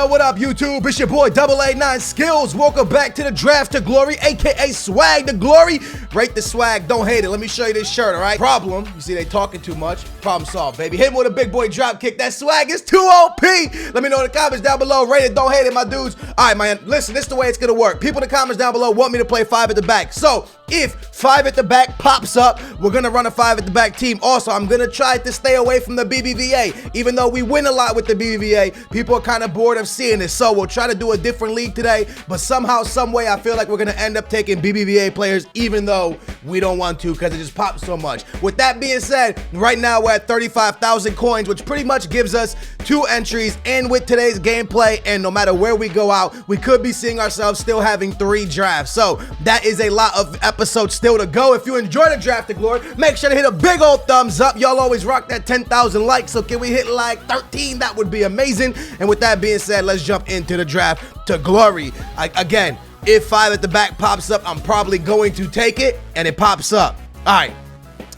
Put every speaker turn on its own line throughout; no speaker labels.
what up, YouTube? It's your boy, AA9 Skills. Welcome back to the Draft to Glory, aka Swag to Glory. Rate the swag, don't hate it. Let me show you this shirt, all right? Problem, you see they talking too much. Problem solved, baby. Hit him with a big boy drop kick. That swag is too OP. Let me know in the comments down below. Rate it, don't hate it, my dudes. All right, man, listen, this is the way it's gonna work. People in the comments down below want me to play 5 at the back. So, if 5 at the back pops up, we're gonna run a 5 at the back team. Also, I'm gonna try to stay away from the BBVA. Even though we win a lot with the BBVA, people are kind of bored of seeing this. So we'll try to do a different league today, but somehow, some way, I feel like we're gonna end up taking BBVA players, even though we don't want to, because it just pops so much. With that being said, right now we're at 35,000 coins, which pretty much gives us 2 entries. And with today's gameplay, and no matter where we go out, we could be seeing ourselves still having 3 drafts. So that is a lot of episodes still to go. If you enjoy the Draft to Glory, make sure to hit a big old thumbs up. Y'all always rock that 10,000 likes, so can we hit like 13? That would be amazing. And with that being said, let's jump into the Draft to Glory. Again, if 5 at the back pops up, I'm probably going to take it, and it pops up. All right,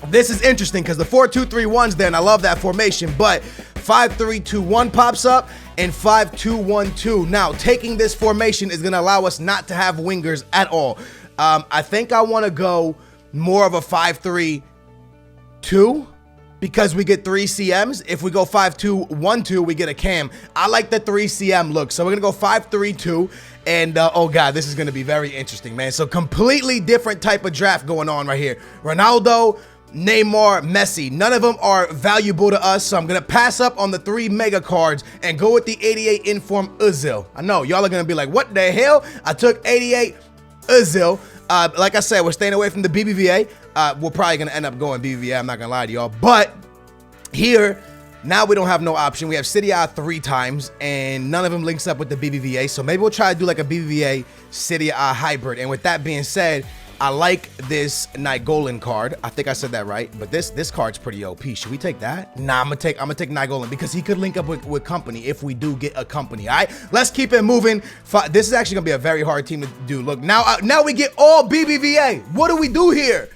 this is interesting because the 4-2-3-1's there, and I love that formation, but 5-3-2-1 pops up and 5-2-1-2. Now, taking this formation is going to allow us not to have wingers at all. I think I want to go more of a 5-3-2 because we get 3 CMs. If we go 5-2-1-2, we get a cam. I like the 3 CM look, so we're gonna go 5-3-2. And oh god, this is gonna be very interesting, man. So completely different type of draft going on right here. Ronaldo, Neymar, Messi, none of them are valuable to us, so I'm gonna pass up on the 3 mega cards and go with the 88 Inform Özil. I know y'all are gonna be like, what the hell? I took 88 Özil. Like I said, we're staying away from the BBVA. We're probably gonna end up going BBVA, I'm not gonna lie to y'all, but here now we don't have no option. We have City A 3 times, and none of them links up with the BBVA, so maybe we'll try to do like a BBVA City A hybrid. And with that being said, I like this Nainggolan card. I think I said that right, but this card's pretty OP. Should we take that? Nah, I'm gonna take Nainggolan because he could link up with company if we do get a company. All right, let's keep it moving. This is actually gonna be a very hard team to do. Look, now we get all BBVA. What do we do here?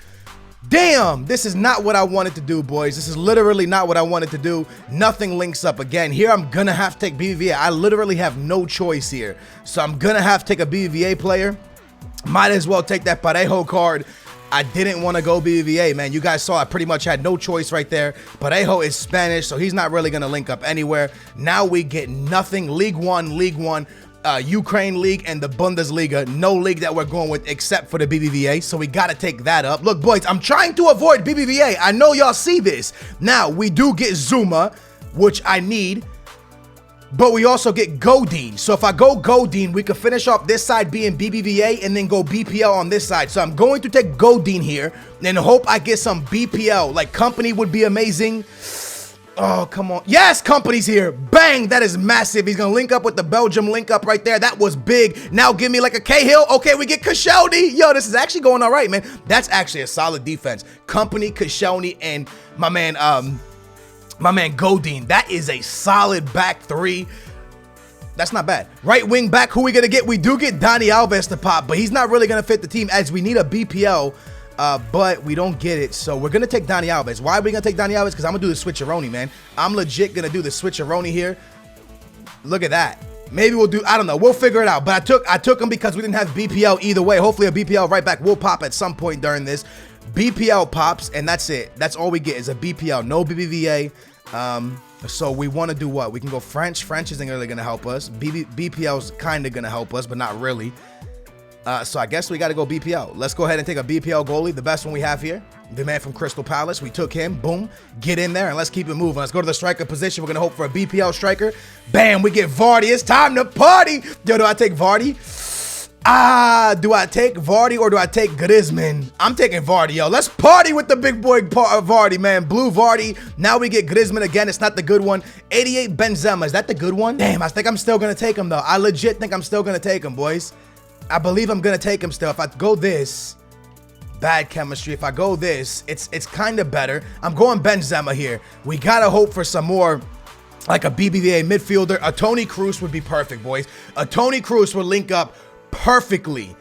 Damn, this is not what I wanted to do, boys. This is literally not what I wanted to do. Nothing links up again. Here, I'm gonna have to take BBVA. I literally have no choice here, so I'm gonna have to take a BBVA player. Might as well take that Parejo card. I didn't want to go BBVA, man. You guys saw I pretty much had no choice right there. Parejo is Spanish, so he's not really going to link up anywhere. Now we get nothing. League One, Ukraine League, and the Bundesliga. No league that we're going with except for the BBVA, so we got to take that up. Look, boys, I'm trying to avoid BBVA. I know y'all see this. Now, we do get Zuma, which I need. But we also get Godin. So if I go Godin, we could finish off this side being BBVA and then go BPL on this side. So I'm going to take Godin here and hope I get some BPL. Like, company would be amazing. Oh, come on. Yes, company's here. Bang, that is massive. He's going to link up with the Belgium link up right there. That was big. Now give me like a Cahill. Okay, we get Koscielny. Yo, this is actually going all right, man. That's actually a solid defense. Company, Koscielny, and my man Godin. That is a solid back 3. That's not bad. Right wing back, who we gonna get? We do get Dani Alves to pop, but he's not really gonna fit the team as we need a BPL, but we don't get it. So we're gonna take Dani Alves. Why are we gonna take Dani Alves? Because I'm gonna do the switcheroni, man. I'm legit gonna do the switcheroni here. Look at that. Maybe we'll do, I don't know, we'll figure it out. But I took him because we didn't have BPL either way. Hopefully a BPL right back will pop at some point during this. BPL pops, and that's it. That's all we get is a BPL, no BBVA. So we want to do what? We can go French. French isn't really going to help us. BPL's kind of going to help us, but not really. So I guess we got to go BPL. Let's go ahead and take a BPL goalie, the best one we have here. The man from Crystal Palace. We took him. Boom. Get in there, and let's keep it moving. Let's go to the striker position. We're going to hope for a BPL striker. Bam, we get Vardy. It's time to party. Yo, do I take Vardy? Do I take Vardy or do I take Griezmann? I'm taking Vardy, yo. Let's party with the big boy Vardy, man. Blue Vardy. Now we get Griezmann again. It's not the good one. 88 Benzema. Is that the good one? Damn, I think I'm still going to take him, though. I legit think I'm still going to take him, boys. I believe I'm going to take him still. If I go this, bad chemistry. If I go this, it's kind of better. I'm going Benzema here. We got to hope for some more, like a BBVA midfielder. A Toni Kroos would be perfect, boys. A Toni Kroos would link up perfectly.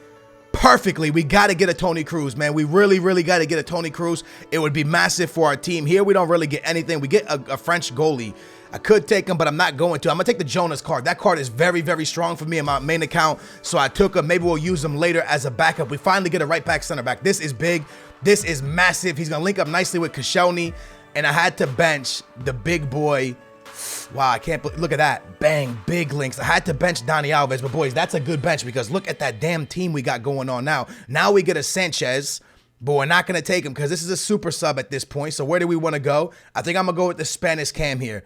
We got to get a Toni Kroos, man. We really got to get a Toni Kroos. It would be massive for our team. Here we don't really get anything. We get a French goalie. I could take him, but I'm not going to. I'm going to take the Jonas card. That card is very, very strong for me in my main account, so I took him. Maybe we'll use him later as a backup. We finally get a right back, center back. This is big. This is massive. He's going to link up nicely with Koscielny, and I had to bench the big boy. Wow, I can't look at that. Bang, big links. I had to bench Dani Alves, but boys, that's a good bench because look at that damn team we got going on now. Now we get a Sanchez, but we're not going to take him because this is a super sub at this point. So where do we want to go? I think I'm going to go with the Spanish cam here.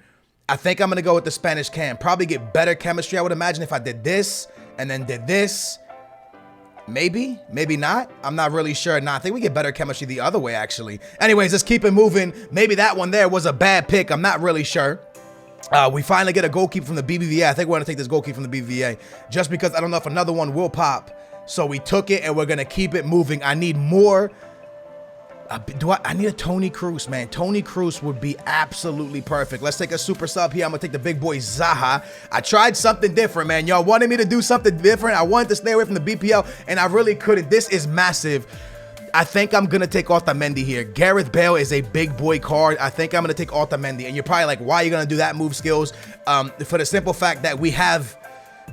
I think I'm going to go with the Spanish cam. Probably get better chemistry, I would imagine, if I did this and then did this. Maybe, maybe not. I'm not really sure. Nah, I think we get better chemistry the other way, actually. Anyways, let's keep it moving. Maybe that one there was a bad pick. I'm not really sure. We finally get a goalkeeper from the BBVA. I think we're going to take this goalkeeper from the BBVA just because I don't know if another one will pop. So we took it and we're going to keep it moving. I need more. I need a Toni Kroos, man. Toni Kroos would be absolutely perfect. Let's take a super sub here. I'm going to take the big boy Zaha. I tried something different, man. Y'all wanted me to do something different. I wanted to stay away from the BPL, and I really couldn't. This is massive. I think I'm going to take Otamendi here. Gareth Bale is a big boy card. I think I'm going to take Otamendi. And you're probably like, why are you going to do that move, Skills? For the simple fact that we have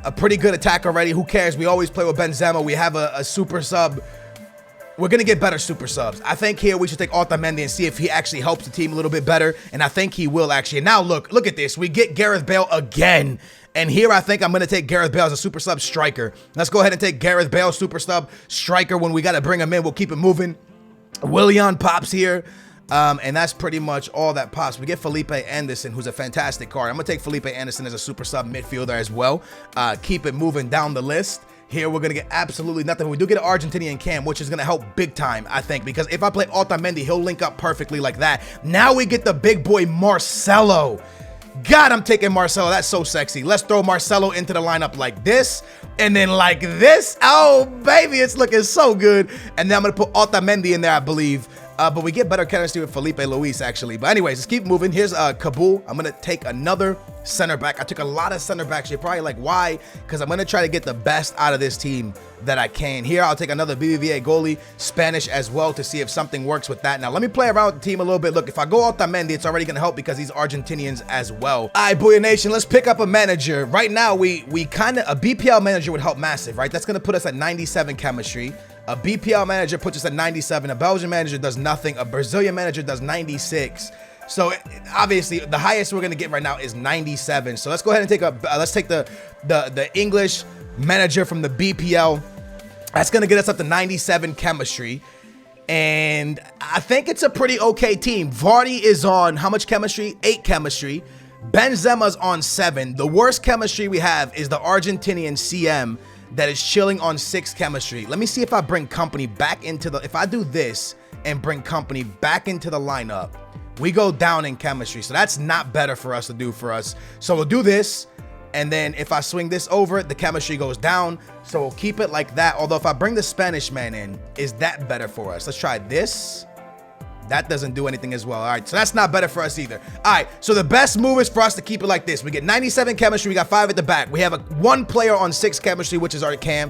a pretty good attack already. Who cares? We always play with Benzema. We have a super sub. We're going to get better super subs. I think here we should take Otamendi and see if he actually helps the team a little bit better. And I think he will actually. And now look at this. We get Gareth Bale again. And here I think I'm going to take Gareth Bale as a super sub striker. Let's go ahead and take Gareth Bale super sub striker. When we got to bring him in, we'll keep it moving. Willian pops here. And that's pretty much all that pops. We get Felipe Anderson, who's a fantastic card. I'm going to take Felipe Anderson as a super sub midfielder as well. Keep it moving down the list. Here, we're going to get absolutely nothing. We do get an Argentinian cam, which is going to help big time, I think, because if I play Otamendi, he'll link up perfectly like that. Now we get the big boy Marcelo. God, I'm taking Marcelo. That's so sexy. Let's throw Marcelo into the lineup like this and then like this. Oh, baby, it's looking so good. And then I'm going to put Otamendi in there, I believe. But we get better chemistry with Felipe Luis, actually. But anyways, let's keep moving. Here's Kabul. I'm going to take another center back. I took a lot of center backs. You're probably like, why? Because I'm going to try to get the best out of this team that I can. Here, I'll take another BBVA goalie, Spanish as well, to see if something works with that. Now, let me play around with the team a little bit. Look, if I go Otamendi, it's already going to help because he's Argentinians as well. All right, Booyah Nation, let's pick up a manager. Right now, we kind of, a BPL manager would help massive, right? That's going to put us at 97 chemistry. A BPL manager puts us at 97. A Belgian manager does nothing. A Brazilian manager does 96. So obviously the highest we're gonna get right now is 97. So let's go ahead and take let's take the English manager from the BPL. That's gonna get us up to 97 chemistry. And I think it's a pretty okay team. Vardy is on how much chemistry? 8 chemistry. Benzema's on 7. The worst chemistry we have is the Argentinian CM that is chilling on 6 chemistry. Let me see if I bring Company back into the, if I do this and bring Company back into the lineup, we go down in chemistry. So that's not better for us to do for us. So we'll do this. And then if I swing this over, the chemistry goes down. So we'll keep it like that. Although if I bring the Spanish man in, is that better for us? Let's try this. That doesn't do anything as well. All right, so that's not better for us either. All right, so the best move is for us to keep it like this. We get 97 chemistry. We got 5 at the back. We have one player on 6 chemistry, which is our cam.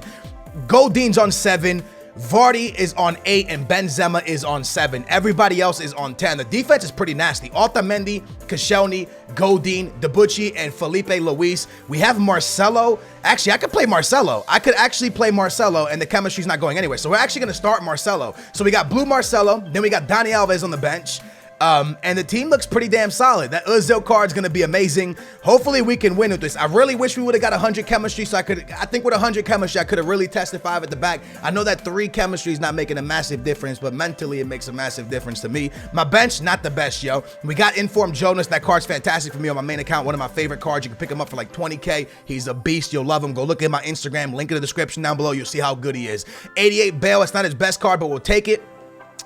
Godin's on 7. Vardy is on 8 and Benzema is on 7. Everybody else is on 10. The defense is pretty nasty. Otamendi, Koscielny, Godin, Debuchy, and Felipe Luis. We have Marcelo. Actually, I could play Marcelo. I could actually play Marcelo, and the chemistry's not going anywhere. So we're actually going to start Marcelo. So we got Blue Marcelo. Then we got Dani Alves on the bench. And the team looks pretty damn solid. That Ozil card's going to be amazing. Hopefully we can win with this. I really wish we would have got 100 chemistry so I think with 100 chemistry, I could have really tested 5 at the back. I know that 3 chemistry is not making a massive difference, but mentally it makes a massive difference to me. My bench, not the best, yo. We got Informed Jonas. That card's fantastic for me on my main account. One of my favorite cards. You can pick him up for like 20K. He's a beast. You'll love him. Go look at my Instagram. Link in the description down below. You'll see how good he is. 88 Bale. It's not his best card, but we'll take it.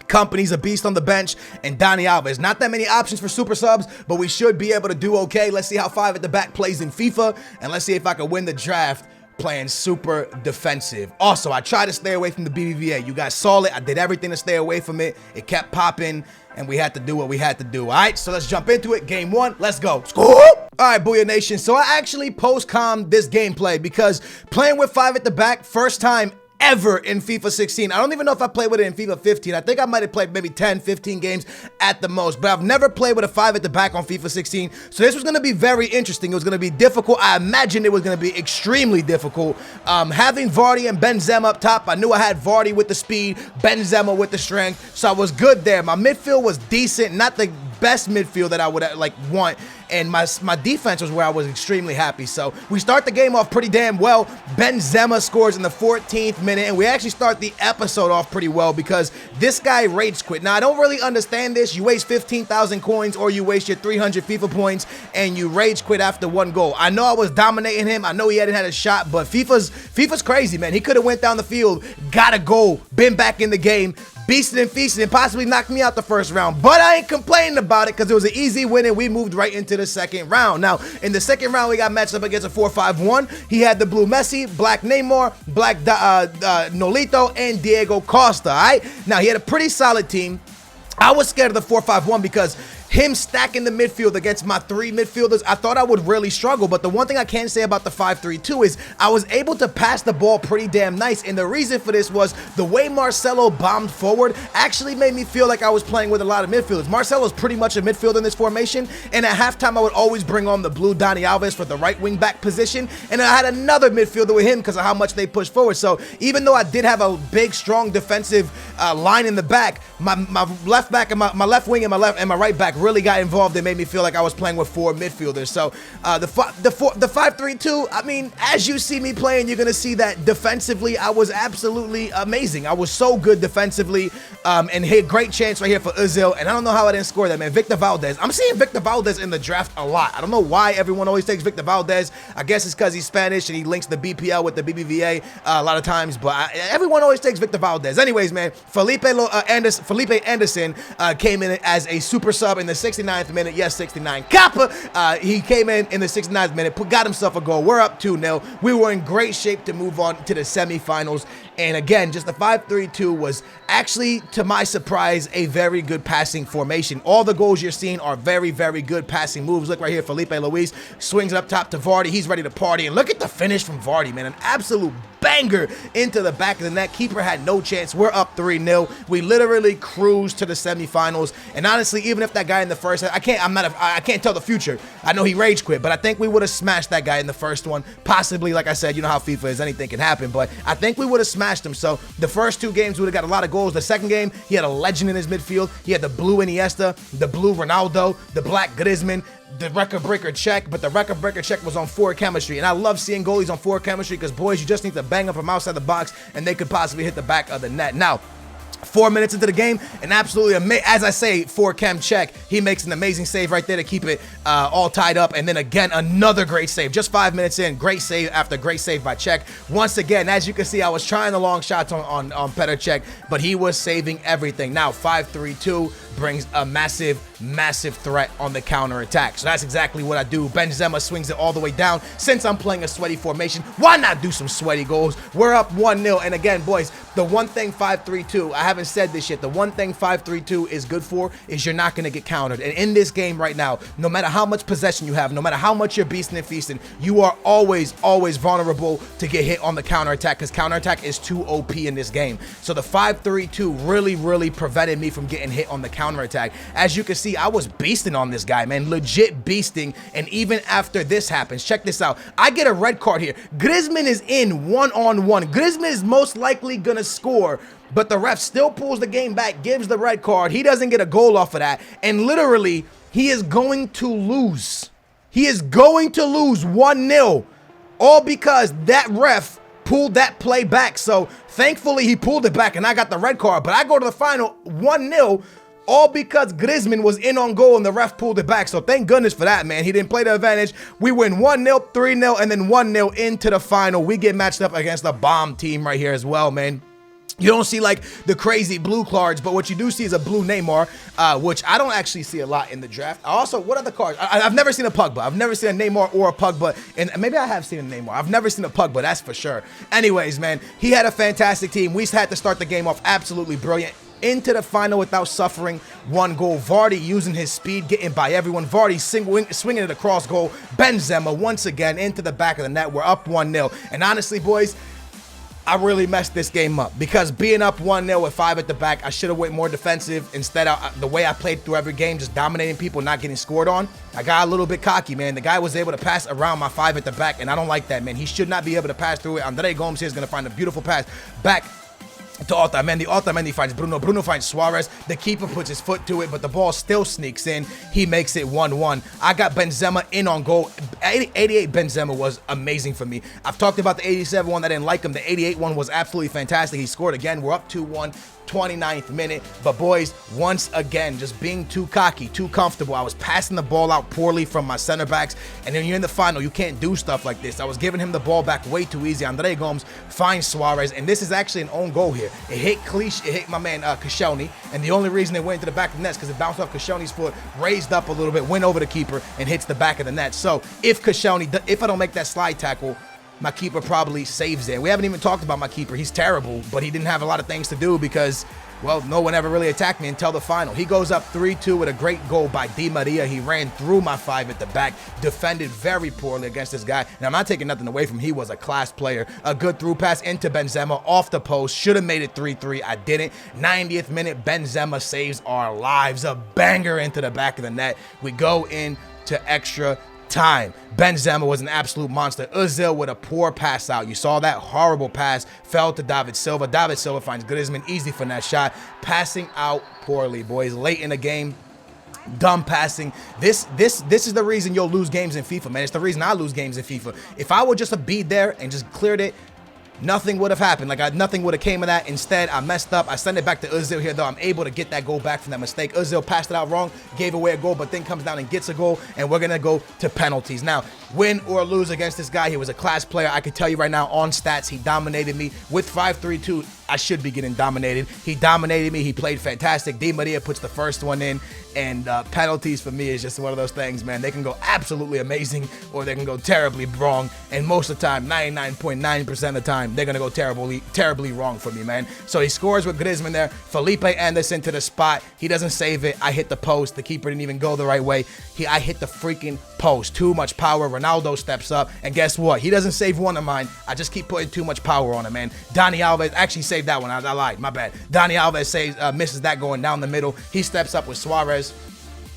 Company's a beast on the bench, and Dani Alves. Not that many options for super subs, but we should be able to do okay. Let's see how 5 at the back plays in FIFA, and let's see if I can win the draft playing super defensive. Also, I tried to stay away from the BBVA. You guys saw it. I did everything to stay away from it. It kept popping, and we had to do what we had to do. All right, so let's jump into it. Game 1, let's go. Scoop! All right, Booyah Nation. So I actually post-commed this gameplay because playing with 5 at the back, first time ever in FIFA 16. I don't even know if I played with it in FIFA 15. I think I might have played maybe 10, 15 games at the most, but I've never played with a 5 at the back on FIFA 16. So this was going to be very interesting. It was going to be difficult. I imagined it was going to be extremely difficult. Having Vardy and Benzema up top, I knew I had Vardy with the speed, Benzema with the strength, so I was good there. My midfield was decent, not the best midfield that I would like want, and my defense was where I was extremely happy. So we start the game off pretty damn well. Benzema scores in the 14th minute, and we actually start the episode off pretty well because this guy rage quit. Now, I don't really understand this. You waste 15,000 coins or you waste your 300 FIFA points and you rage quit after one goal. I know I was dominating him. I know he hadn't had a shot, but FIFA's crazy, man. He could have went down the field, got a goal, been back in the game, beasted and feasted, and possibly knocked me out the first round. But I ain't complaining about it because it was an easy win and we moved right into the second round. Now, in the second round, we got matched up against a 4-5-1. He had the blue Messi, black Neymar, black Nolito, and Diego Costa, all right? Now, he had a pretty solid team. I was scared of the 4-5-1 because him stacking the midfield against my 3 midfielders, I thought I would really struggle. But the one thing I can say about the 5-3-2 is I was able to pass the ball pretty damn nice. And the reason for this was the way Marcelo bombed forward actually made me feel like I was playing with a lot of midfielders. Marcelo's pretty much a midfielder in this formation. And at halftime, I would always bring on the blue Dani Alves for the right wing back position. And I had another midfielder with him because of how much they pushed forward. So even though I did have a big, strong defensive line in the back, my left back and my left wing and my right back really got involved and made me feel like I was playing with 4 midfielders. So the 5-3-2, I mean, as you see me playing, you're gonna see that defensively I was absolutely amazing. I was so good defensively, and hit great chance right here for Ozil, and I don't know how I didn't score that, man. Victor Valdez, I'm seeing Victor Valdez in the draft a lot. I don't know why everyone always takes Victor Valdez. I guess it's because he's Spanish and he links the BPL with the BBVA a lot of times, but everyone always takes Victor Valdez. Anyways, man, Felipe Anderson came in as a super sub in the 69th minute. Yes, 69 Kappa. He came in the 69th minute, got himself a goal. We're up 2-0. We were in great shape to move on to the semifinals. And again, just the 5-3-2 was actually, to my surprise, a very good passing formation. All the goals you're seeing are very, very good passing moves. Look right here, Felipe Luis swings it up top to Vardy. He's ready to party. And look at the finish from Vardy, man. An absolute banger into the back of the net. Keeper had no chance. We're up 3-0. We literally cruised to the semifinals. And honestly, even if that guy in the first, I can't tell the future. I know he rage quit, but I think we would have smashed that guy in the first one. Possibly, like I said, you know how FIFA is, anything can happen, but I think we would have smashed him. So the first 2 games, we would have got a lot of goals. The second game, he had a legend in his midfield. He had the blue Iniesta, the blue Ronaldo, the black Griezmann, the record breaker check, but the record breaker check was on forward chemistry. And I love seeing goalies on forward chemistry because, boys, you just need to bang them from outside the box and they could possibly hit the back of the net. Now, 4 minutes into the game, and absolutely amazing, as I say, for chem check, he makes an amazing save right there to keep it all tied up, and then again, another great save. Just 5 minutes in, great save after great save by Czech. Once again, as you can see, I was trying the long shots on Petr Cech, but he was saving everything. Now, 5-3-2 brings a massive threat on the counter attack. So that's exactly what I do. Benzema swings it all the way down. Since I'm playing a sweaty formation, why not do some sweaty goals? We're up 1-0, and again, boys, the one thing 5-3-2, I haven't said this yet, the one thing 5-3-2 is good for is you're not going to get countered. And in this game right now, no matter how much possession you have, no matter how much you're beasting and feasting, you are always vulnerable to get hit on the counter attack because counter attack is too OP in this game. So the 5-3-2 really prevented me from getting hit on the counter attack. As you can see, I was beasting on this guy, man, legit beasting. And even after this happens, check this out, I get a red card here. Griezmann is in 1-on-1. Griezmann is most likely gonna score, but the ref still pulls the game back, gives the red card. He doesn't get a goal off of that, and literally he is going to lose. He is going to lose 1-0, all because that ref pulled that play back. So thankfully he pulled it back and I got the red card, but I go to the final 1-0, all because Griezmann was in on goal and the ref pulled it back. So thank goodness for that, man. He didn't play the advantage. We win 1-0, 3-0, and then 1-0 into the final. We get matched up against a bomb team right here as well, man. You don't see like the crazy blue cards, but what you do see is a blue Neymar, which I don't actually see a lot in the draft. Also, what other cards? I've never seen a Pogba. I've never seen a Neymar or a Pogba, and maybe I have seen a Neymar. I've never seen a Pogba, that's for sure. Anyways, man, he had a fantastic team. We had to start the game off absolutely brilliant. Into the final without suffering one goal. Vardy using his speed, getting by everyone. Vardy swinging it across goal. Benzema once again into the back of the net. We're up 1-0. And honestly, boys, I really messed this game up because being up 1-0 with 5 at the back, I should have went more defensive. Instead, the way I played through every game, just dominating people, not getting scored on, I got a little bit cocky, man. The guy was able to pass around my 5 at the back, and I don't like that, man. He should not be able to pass through it. Andre Gomes here is going to find a beautiful pass back to Otamendi. Otamendi finds Bruno. Bruno finds Suarez. The keeper puts his foot to it, but the ball still sneaks in. He makes it 1-1. I got Benzema in on goal. 88 Benzema was amazing for me. I've talked about the 87 one. I didn't like him. The 88 one was absolutely fantastic. He scored again. We're up 2-1. 29th minute, but boys, once again, just being too cocky, too comfortable. I was passing the ball out poorly from my center backs, and then you're in the final, you can't do stuff like this. I was giving him the ball back way too easy. Andre Gomes finds Suarez, and this is actually an own goal here. It hit my man Koscielny, and the only reason it went into the back of the net is because it bounced off Koscielny's foot, raised up a little bit, went over the keeper, and hits the back of the net. So if I don't make that slide tackle, my keeper probably saves it. We haven't even talked about my keeper. He's terrible, but he didn't have a lot of things to do because, well, no one ever really attacked me until the final. He goes up 3-2 with a great goal by Di Maria. He ran through my 5 at the back, defended very poorly against this guy. And I'm not taking nothing away from him. He was a class player. A good through pass into Benzema off the post. Should have made it 3-3. I didn't. 90th minute, Benzema saves our lives. A banger into the back of the net. We go into extra time. Benzema was an absolute monster. Ozil with a poor pass out. You saw that horrible pass. Fell to David Silva. David Silva finds Griezmann. Easy for that shot. Passing out poorly, boys. Late in the game. Dumb passing. This is the reason you'll lose games in FIFA, man. It's the reason I lose games in FIFA. If I would just have beat there and just cleared it, nothing would have happened. Nothing would have came of that. Instead, I messed up. I send it back to Ozil here, though. I'm able to get that goal back from that mistake. Ozil passed it out wrong, gave away a goal, but then comes down and gets a goal, and we're going to go to penalties. Now, win or lose against this guy, he was a class player. I can tell you right now, on stats, he dominated me. With 5-3-2, I should be getting dominated. He dominated me. He played fantastic. Di Maria puts the first one in, and penalties for me is just one of those things, man. They can go absolutely amazing, or they can go terribly wrong, and most of the time, 99.9% of the time, they're going to go terribly wrong for me, man. So he scores with Griezmann there. Felipe Anderson to the spot. He doesn't save it. I hit the post. The keeper didn't even go the right way. I hit the freaking post. Too much power. Ronaldo steps up, and guess what? He doesn't save one of mine. I just keep putting too much power on him, man. Dani Alves actually saved that one. I lied. My bad. Dani Alves misses that going down the middle. He steps up with Suarez.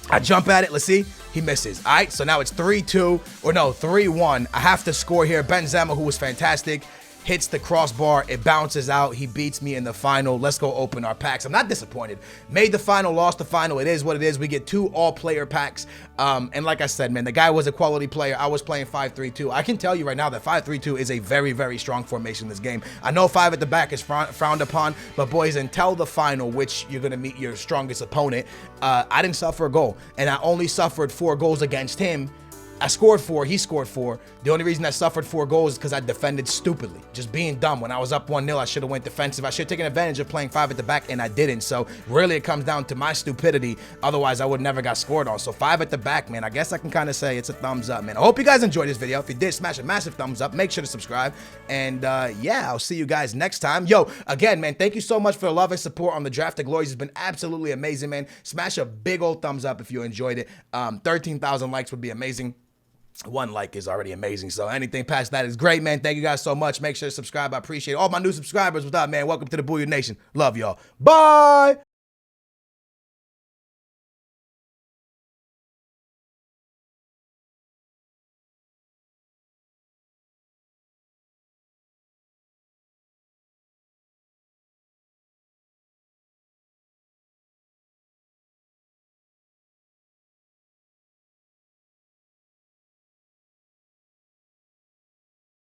I jump at it. Let's see. He misses. All right, so now it's 3-2, or no, 3-1. I have to score here. Benzema, who was fantastic, hits the crossbar. It bounces out. He beats me in the final. Let's go open our packs. I'm not disappointed. Made the final, lost the final. It is what it is. We get 2 all-player packs. And like I said, man, the guy was a quality player. I was playing 5-3-2. I can tell you right now that 5-3-2 is a very, very strong formation in this game. I know 5 at the back is frowned upon, but boys, until the final, which you're going to meet your strongest opponent, I didn't suffer a goal. And I only suffered 4 goals against him. I scored 4, he scored 4. The only reason I suffered 4 goals is because I defended stupidly. Just being dumb. When I was up 1-0, I should have went defensive. I should have taken advantage of playing 5 at the back, and I didn't. So really it comes down to my stupidity. Otherwise, I would never got scored on. So 5 at the back, man, I guess I can kind of say it's a thumbs up, man. I hope you guys enjoyed this video. If you did, smash a massive thumbs up. Make sure to subscribe. And yeah, I'll see you guys next time. Yo, again, man, thank you so much for the love and support on the Draft of Glories. It's been absolutely amazing, man. Smash a big old thumbs up if you enjoyed it. 13,000 likes would be amazing. 1 like is already amazing, so anything past that is great, man. Thank you guys so much. Make sure to subscribe. I appreciate it. All my new subscribers, what's up, man? Welcome to the Booyah Nation. Love y'all. Bye.